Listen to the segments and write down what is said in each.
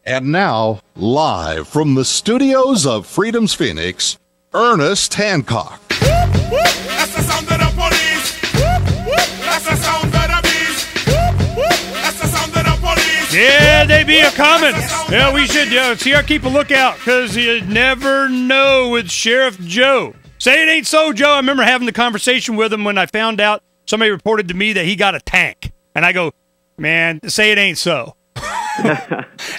And now, live from the studios of Freedom's Phoenix, Ernest Hancock. That's the sound of the police. That's the sound of the beast. That's the sound of the police. Yeah, they be a-coming. Yeah, we should keep a lookout, because you never know with Sheriff Joe. Say it ain't so, Joe. I remember having the conversation with him when I found out somebody reported to me that he got a tank. And I go, man, say it ain't so.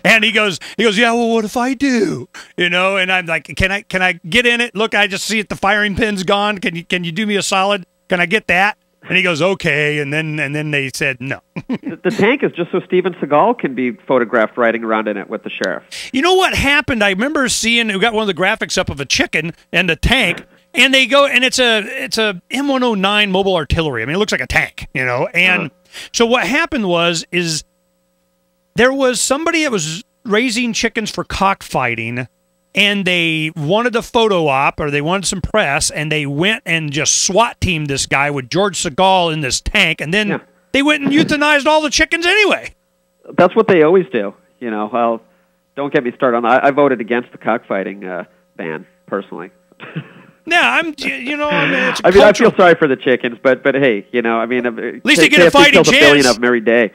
And he goes, yeah, well, what if I do? You know, and I'm like, can I get in it? Look, I just see it, the firing pin's gone. Can you do me a solid? Can I get that? And he goes, okay, and then they said no. The tank is just so Steven Seagal can be photographed riding around in it with the sheriff. You know what happened? I remember seeing, we got one of the graphics up of a chicken and a tank, and they go, and it's a M109 mobile artillery. I mean, it looks like a tank, you know. And so what happened is there was somebody that was raising chickens for cockfighting, and they wanted a photo op, or they wanted some press, and they went and just SWAT teamed this guy with George Seagal in this tank, and then they went and euthanized all the chickens anyway. That's what they always do, you know. Well, don't get me started on that. I voted against the cockfighting ban, personally. Yeah, it's I feel sorry for the chickens, but hey, you know, I mean, at least they get a fighting chance. A billion of them every day.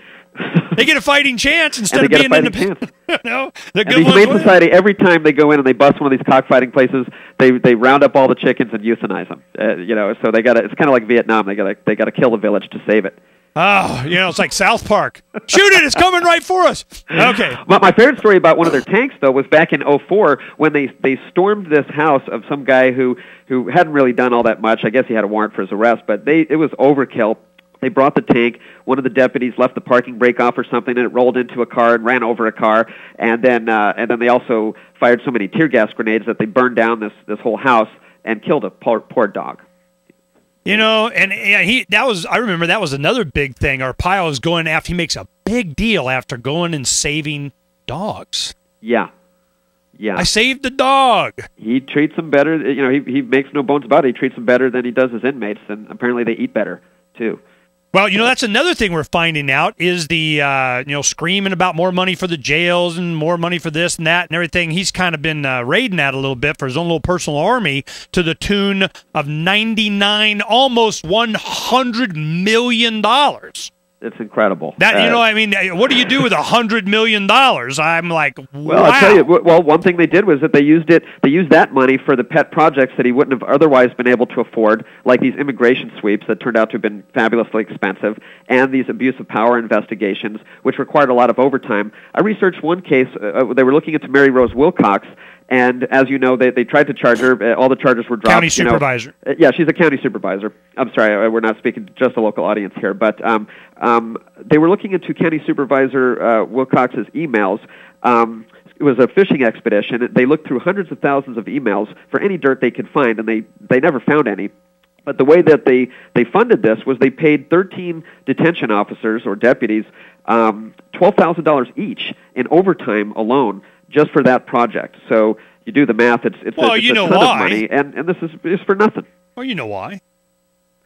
They get a fighting chance instead of being independent. No, the Humane Society, every time they go in and they bust one of these cockfighting places, they round up all the chickens and euthanize them. You know, so they got it's kind of like Vietnam. They got to kill the village to save it. Oh, you know, it's like South Park. Shoot it! It's coming right for us. Okay. My favorite story about one of their tanks, though, was back in '04 when they stormed this house of some guy who hadn't really done all that much. I guess he had a warrant for his arrest, but it was overkill. They brought the tank. One of the deputies left the parking brake off or something, and it rolled into a car and ran over a car. And then they also fired so many tear gas grenades that they burned down this whole house and killed a poor dog. You know, and I remember that was another big thing. Arpaio is going after, he makes a big deal after going and saving dogs. Yeah. I saved the dog. He treats them better. You know, he makes no bones about it. He treats them better than he does his inmates, and apparently they eat better, too. Well, you know, that's another thing we're finding out is the, screaming about more money for the jails and more money for this and that and everything. He's kind of been raiding that a little bit for his own little personal army to the tune of 99, almost $100 million. It's incredible. That you know, I mean, what do you do with $100 million? I'm like, wow. Well, I'll tell you. Well, one thing they did was that they used that money for the pet projects that he wouldn't have otherwise been able to afford, like these immigration sweeps that turned out to have been fabulously expensive, and these abuse of power investigations, which required a lot of overtime. I researched one case. They were looking into Mary Rose Wilcox. And as you know, they tried to charge her. All the charges were dropped. County supervisor. Yeah, she's a county supervisor. I'm sorry, we're not speaking to just a local audience here. But they were looking into County Supervisor Wilcox's emails. It was a fishing expedition. They looked through hundreds of thousands of emails for any dirt they could find, and they never found any. But the way that they funded this was they paid 13 detention officers or deputies $12,000 each in overtime alone, just for that project. So you do the math, it's a ton of money, and this is for nothing. Well, you know why?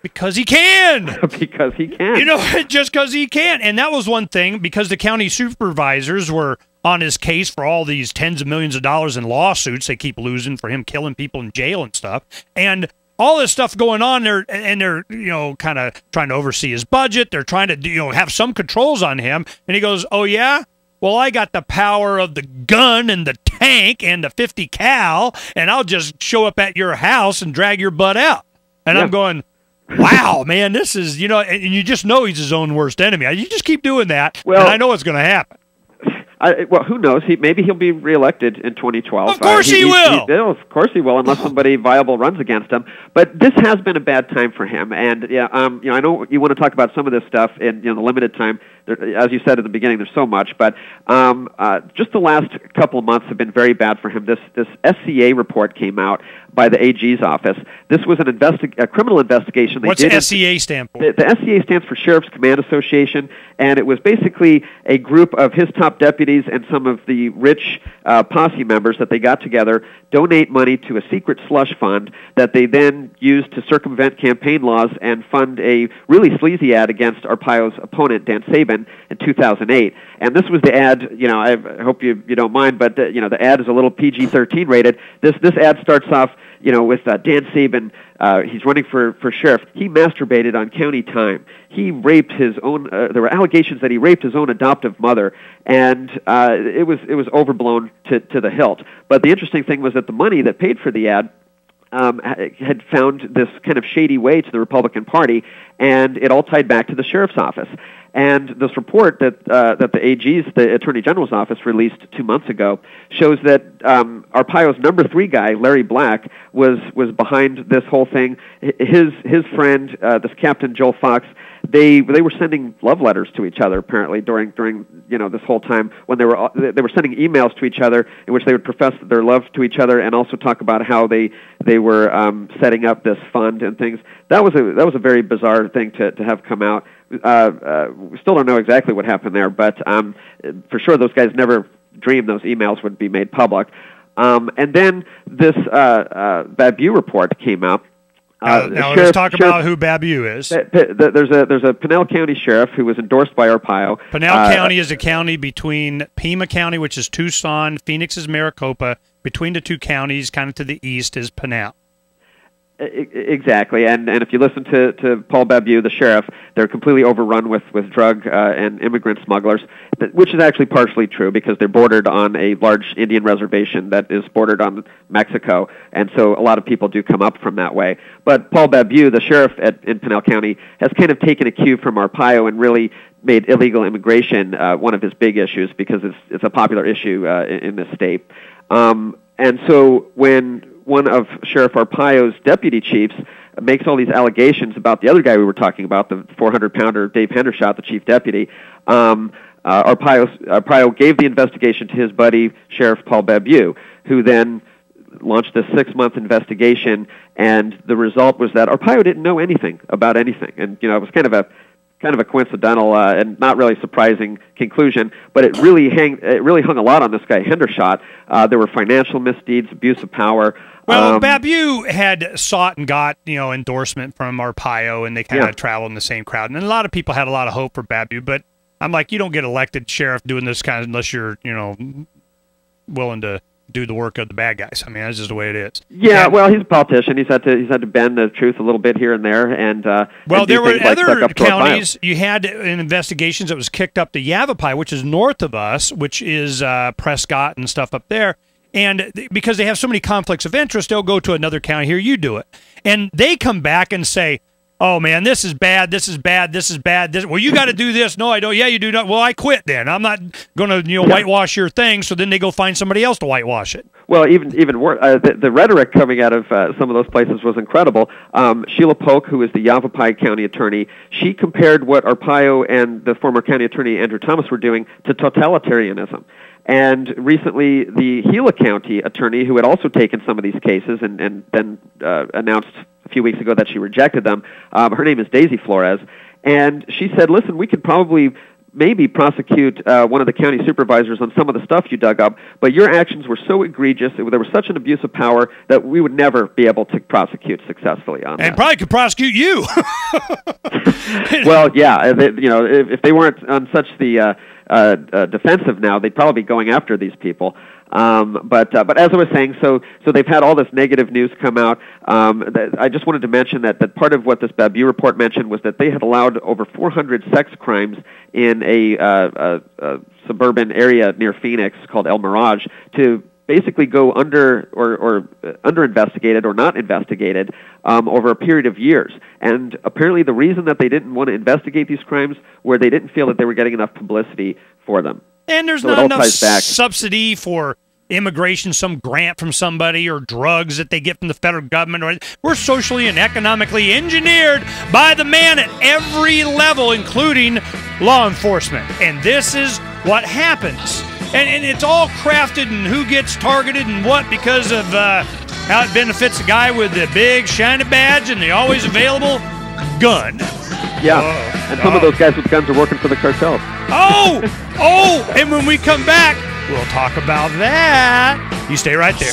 Because he can. Because he can. You know, just because he can. And that was one thing, because the county supervisors were on his case for all these tens of millions of dollars in lawsuits they keep losing for him killing people in jail and stuff. And all this stuff going on there, and they're, you know, kind of trying to oversee his budget. They're trying to, you know, have some controls on him. And he goes, oh, yeah? Well, I got the power of the gun and the tank and the 50 cal, and I'll just show up at your house and drag your butt out. And I'm going, wow, man, this is, you know, and you just know he's his own worst enemy. You just keep doing that, and I know what's going to happen. Well, who knows? Maybe he'll be reelected in 2012. Of course he will. Of course he will, unless somebody viable runs against him. But this has been a bad time for him. And you know, I know you want to talk about some of this stuff in the limited time. As you said at the beginning, there's so much. But just the last couple of months have been very bad for him. This SCA report came out by the AG's office. This was a criminal investigation. What's SCA stand for? The SCA stands for Sheriff's Command Association, and it was basically a group of his top deputies and some of the rich posse members that they got together, donate money to a secret slush fund that they then used to circumvent campaign laws and fund a really sleazy ad against Arpaio's opponent, Dan Saban. Saban in 2008. And this was the ad, I hope you don't mind, but the ad is a little PG-13 rated. This ad starts off, with Dan Saban. He's running for sheriff. He masturbated on county time. He raped his own. There were allegations that he raped his own adoptive mother, and it was overblown to the hilt. But the interesting thing was that the money that paid for the ad had found this kind of shady way to the Republican Party, and it all tied back to the sheriff's office. And this report that the AG's, the Attorney General's office, released 2 months ago shows that Arpaio's number 3 guy, Larry Black, was behind this whole thing. His friend, this Captain Joel Fox, they were sending love letters to each other apparently during this whole time when they were sending emails to each other in which they would profess their love to each other and also talk about how they were setting up this fund and things. That was a very bizarre thing to have come out. We still don't know exactly what happened there, but for sure those guys never dreamed those emails would be made public. And then this Babu report came out. Now let's talk about who Babu is. There's a Pinal County sheriff who was endorsed by Arpaio. Pinal County is a county between Pima County, which is Tucson, Phoenix is Maricopa. Between the two counties, kind of to the east, is Pinal. Exactly, and if you listen to Paul Babu, the sheriff, they're completely overrun with drug and immigrant smugglers, which is actually partially true because they're bordered on a large Indian reservation that is bordered on Mexico, and so a lot of people do come up from that way. But Paul Babu, the sheriff in Pinal County, has kind of taken a cue from Arpaio and really made illegal immigration one of his big issues because it's a popular issue in this state. And so when one of Sheriff Arpaio's deputy chiefs makes all these allegations about the other guy we were talking about, the 400-pounder Dave Hendershot, the chief deputy, Arpaio gave the investigation to his buddy, Sheriff Paul Babu, who then launched this 6-month investigation, and the result was that Arpaio didn't know anything about anything. And, it was kind of a coincidental and not really surprising conclusion, but it really hung a lot on this guy Hendershot. There were financial misdeeds, abuse of power. Well, Babu had sought and got endorsement from Arpaio, and they kind of traveled in the same crowd. And a lot of people had a lot of hope for Babu, but I'm like, you don't get elected sheriff doing this kind of unless you're willing to do the work of the bad guys. I mean, that's just the way it is. Yeah, well, he's a politician. He's had to bend the truth a little bit here and there. And there were other counties. You had investigations that was kicked up to Yavapai, which is north of us, which is Prescott and stuff up there. And because they have so many conflicts of interest, they'll go to another county. Here, you do it, and they come back and say, "Oh man, this is bad. This is bad. This is bad. Well, you got to do this. No, I don't. Yeah, you do not. Well, I quit. Then I'm not going to whitewash your thing. So then they go find somebody else to whitewash it. Well, even worse, the rhetoric coming out of some of those places was incredible. Sheila Polk, who is the Yavapai County attorney, she compared what Arpaio and the former county attorney Andrew Thomas were doing to totalitarianism. And recently, the Gila County attorney, who had also taken some of these cases and then announced a few weeks ago that she rejected them, her name is Daisy Flores, and she said, listen, we could probably maybe prosecute one of the county supervisors on some of the stuff you dug up, but your actions were so egregious, there was such an abuse of power that we would never be able to prosecute successfully on that. And probably could prosecute you. Well, yeah, if they weren't on such the defensive now, they'd probably be going after these people. But as I was saying, so they've had all this negative news come out. I just wanted to mention that part of what this Babu report mentioned was that they had allowed over 400 sex crimes in a suburban area near Phoenix called El Mirage to basically go under investigated or not investigated over a period of years. And apparently the reason that they didn't want to investigate these crimes were they didn't feel that they were getting enough publicity for them. And there's not enough subsidy for immigration, some grant from somebody, or drugs that they get from the federal government. We're socially and economically engineered by the man at every level, including law enforcement. And this is what happens. And it's all crafted and who gets targeted and what because of how it benefits the guy with the big shiny badge and the always available gun. Yeah, and some of those guys with guns are working for the cartels. And when we come back, we'll talk about that. You stay right there.